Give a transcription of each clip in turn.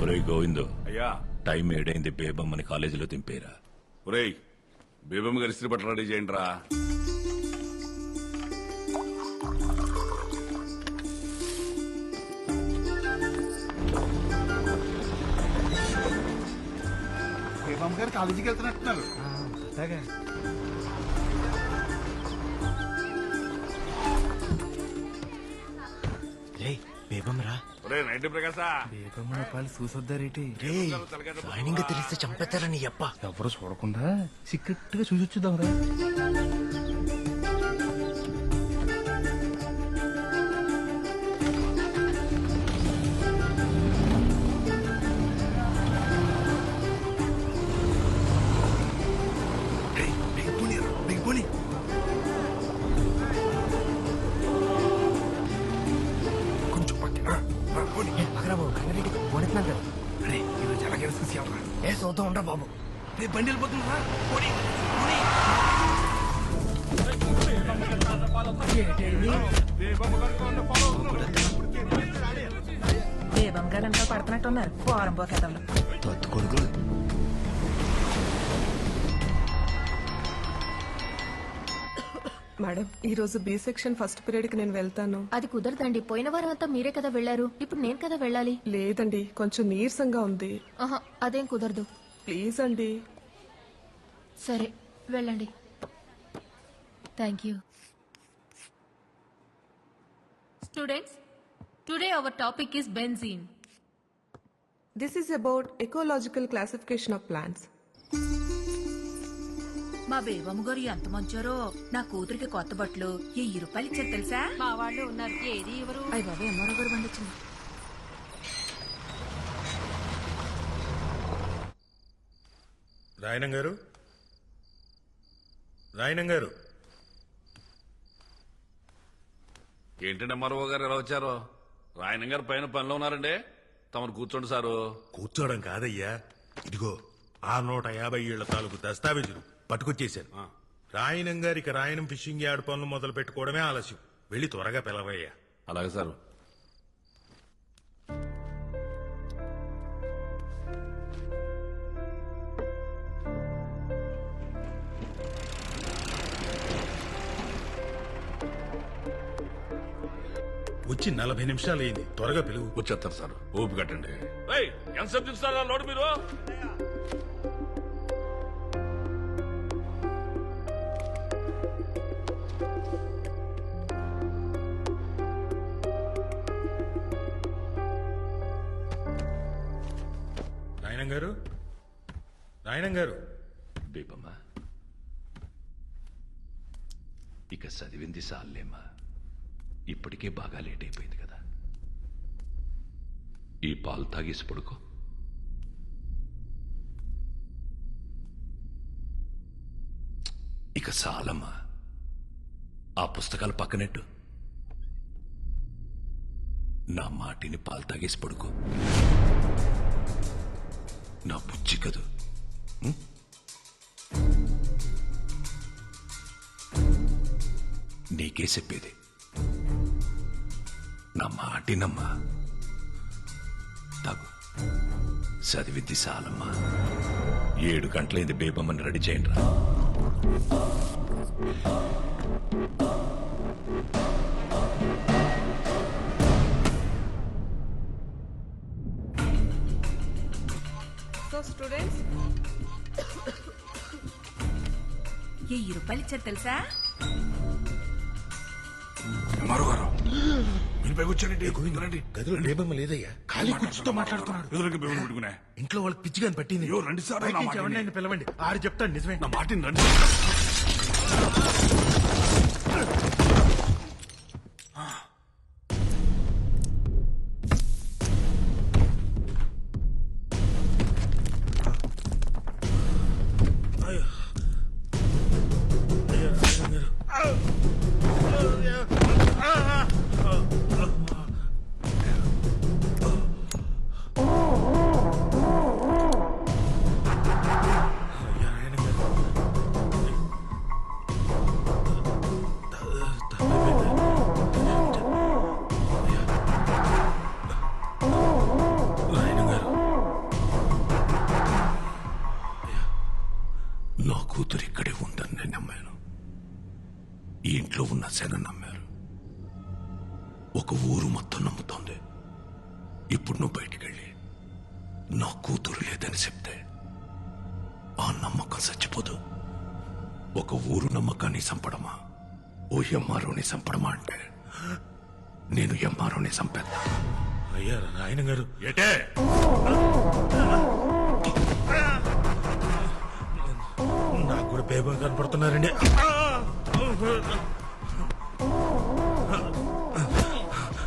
ఒరే గోవిందు, అయ్యా టైం ఏడైంది, బేబమ్మని కాలేజీలో దింపేరా. ఒరేయ్ బేబమ్మ గారి ఇస్త్రీ బట్టలు రెడీ చేయండి రా. బేబమ్మ గారు కాలేజీకి వెళ్తున్నట్టున్నారు. బేబమ్మరా ఒరే నైట్ ప్రకాశా బేబమ్మ పాలు చూసొద్దారేటి జాయినింగ్ తెలిస్తే చంపేస్తారా నీ అప్ప. ఎవరు చూడకుండా సీక్రెట్ గా చూసొచ్చుదాంరా. చూద్దాం ఉండరా బాబు. బండి వెళ్ళిపోతుందా? బేబమ్మ గారు అంతా పడుతున్నట్టున్నారు పోరం పోకేతంలో. తొత్తు కొడుకులు మేడం, ఈ రోజు బి సెక్షన్ ఫస్ట్ పీరియడ్ కి నేను వెళ్తాను. అది కుదరదండి. పోయిన వారం అంతా మీరే కదా వెళ్లారు, ఇప్పుడు నేను కదా వెళ్ళాలి. లేదండి, కొంచెం నీరసంగా ఉంది. ఆహా, అదేం కుదరదు. ప్లీజ్ అండి. సరే వెళ్ళండి. Thank you. Students, today our topic is benzene. This is about ecological classification of plants. మా బేబమ్మ గారు ఎంత మంచారో. నా కూతురికి కొత్త బట్టలు 1000 రూపాయలు ఇచ్చారు తెలుసా. మా వాళ్ళు ఉన్నారు, ఏది ఎవరు. అయ్య బాబా, ఎంఆర్ఓ గారు బండి వచ్చింది. రాయనం గారు, రాయనం గారు. ఏంటంటే మరో గారు ఎలా వచ్చారో? రాయన గారు పైన పనిలో ఉన్నారండి. తమరు కూర్చోండి సారు. కూర్చోవడం కాదయ్యా, ఇదిగో ఆ 150 ఏళ్ల తాలూకు దస్తావేజులు పట్టుకొచ్చేశాను. రాయనం గారికి రాయనం ఫిషింగ్ యార్డ్ పనులు మొదలు పెట్టుకోవడమే ఆలస్యం. వెళ్ళి త్వరగా పిలవయ్యా. అలాగే సారు. వచ్చి 40 నిమిషాలు అయింది, త్వరగా పిలువు. వచ్చేస్తారు సార్, ఓపి కట్టండి. ఎంతసేపు చూస్తారా లోడు మీరు? రాయనం గారు, రాయనం గారు. బేబమ్మ, ఇక చదివింది సాలేమ్మా. ఇప్పటికే బాగా లేట్ అయిపోయింది కదా. ఈ పాలు తాగేసి పడుకో. ఇక చాలమ్మా, ఆ పుస్తకాలు పక్కనెట్టు. నా మాటిని పాలు తాగేసి పడుకో. నా బుజ్జి కదూ. నీకే చెప్పేది, నా మాటినమ్మా. తాగు, చదివిద్ది చాలమ్మా. 7 గంటలైంది, బేబమ్మని రెడీ చేయండి రా. సో స్టూడెంట్స్, 1000 రూపాయలు ఇచ్చారు తెలుసా. మరో గారు మీరు పైకి వచ్చారండి. రండి. గదిలో బేబమ్మ లేదయ్యా, ఖాళీ కూర్చుతో మాట్లాడుతున్నాడు. ఎదురుకి బేబమ్మ పెట్టుకునే. ఇంట్లో వాళ్ళకి పిచ్చిగాని పట్టింది. అయ్యో, రండి సార్, నా మాటిని. ఎవరినైనా పిలవండి, ఆడు చెప్తాడు నిజమే. నా మాటిని రండి. కూతురు ఇక్కడే ఉందని నేను నమ్మాను. ఈ ఇంట్లో ఉన్న శన నమ్మారు. ఒక ఊరు మొత్తం నమ్ముతోంది. ఇప్పుడు నువ్వు బయటికెళ్ళి నా కూతురు లేదని చెప్తే ఆ నమ్మకం చచ్చిపోదు. ఒక ఊరు నమ్మకాన్ని చంపడమా, ఓ ఎంఆర్ఓని చంపడమా అంటే నేను ఎంఆర్ఓని చంపేద్దా. అయ్యా రాయనం గారు ఏటే నాకు కూడా పేపర్ కనపడుతున్నారండి.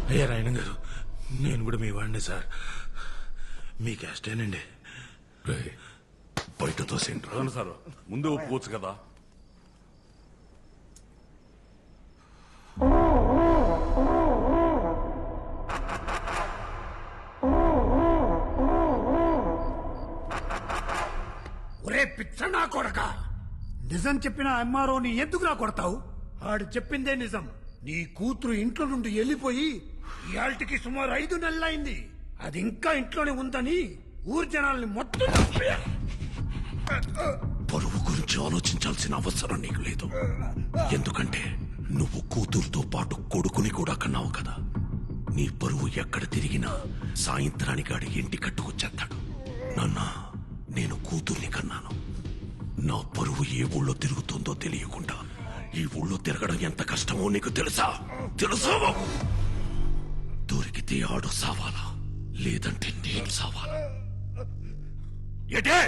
అయ్యా రాయనం గారు, నేను కూడా మీ వాడిని సార్. మీ క్యాస్టేనండి. రేయ్, బయట తోసేంట్రా. అవును సార్, ముందు ఒప్పుకోవచ్చు కదా. ఒరే పిచ్చనా కొడక, నిజం చెప్పిన ఎంఆర్ఓని ఎందుకు నా కొడతావు? ఆడు చెప్పిందే నిజం. నీ కూతురు ఇంట్లో నుండి వెళ్ళిపోయి ఇయాల్టికి సుమారు 5 నెలలైంది. అది ఇంకా ఇంట్లోనే ఉందని ఊరు జనాల్ని మొత్తం పరువు గురించి ఆలోచించాల్సిన అవసరం నీకు లేదు. ఎందుకంటే నువ్వు కూతురుతో పాటు కొడుకుని కూడా కన్నావు కదా. నీ పరువు ఎక్కడ తిరిగినా సాయంత్రానికి ఆడి ఇంటి కట్టుకొచ్చేస్తాడు. నాన్న, నేను కూతుర్ని కన్నాను. నా పరువు ఏ ఊళ్ళో తిరుగుతుందో తెలియకుండా ఈ ఊళ్ళో తిరగడం ఎంత కష్టమో నీకు తెలుసా? తెలుసా? దొరికితే ఆడు సావాలా, లేదంటే నేను సావాలా. ఎటే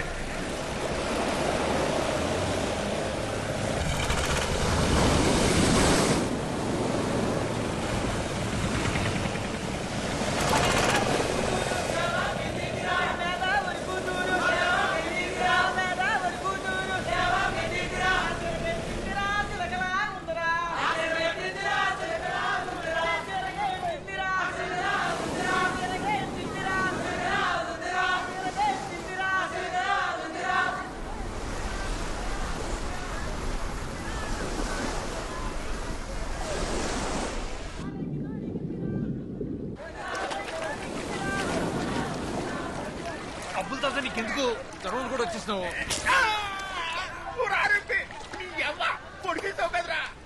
అబ్బులు తాత నీకెందుకు జ్వరం కూడా వచ్చేసినావు?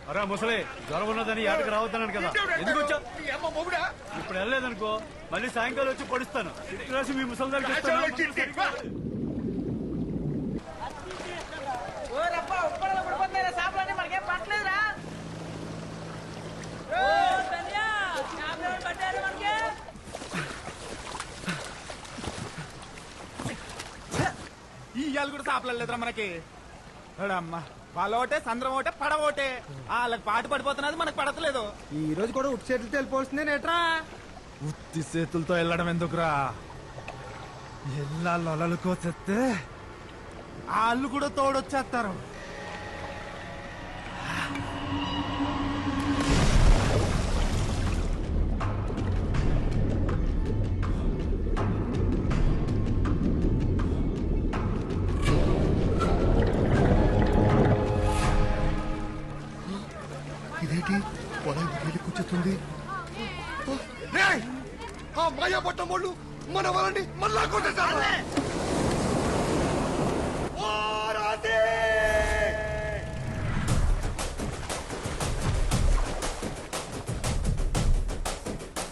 అరే ముసలి, జ్వరం ఉన్నదని యాడికి రావద్దన్నాడు కదా, ఎందుకు వచ్చావు? ఇప్పుడు వెళ్ళలేదనుకో మళ్ళీ సాయంకాలం వచ్చి పడుస్తాను. ఇటు రాసి మీ ముసలి దగ్గర ఇవాళ కూడా సాపలేదురా మనకి. అమ్మా, వాళ్ళ ఒకటే సంద్రం ఒకటే పడవ ఒకటే. వాళ్ళకి పాటు పడిపోతున్నది, మనకు పడతలేదు. ఈ రోజు కూడా ఉట్టి చేతులతో వెళ్ళిపోతుంది నేట్రా. ఉత్తి చేతులతో వెళ్ళడం ఎందుకురా? ఎల్లా లొలలుకోతే వాళ్ళు కూడా తోడొచ్చేస్తారు. ఇదేంటి పొలం వెళ్ళి కూర్చుంది? ఆ మాయాపట్నం వాళ్ళు మన వాళ్ళని మళ్ళా కొట్టేశారు.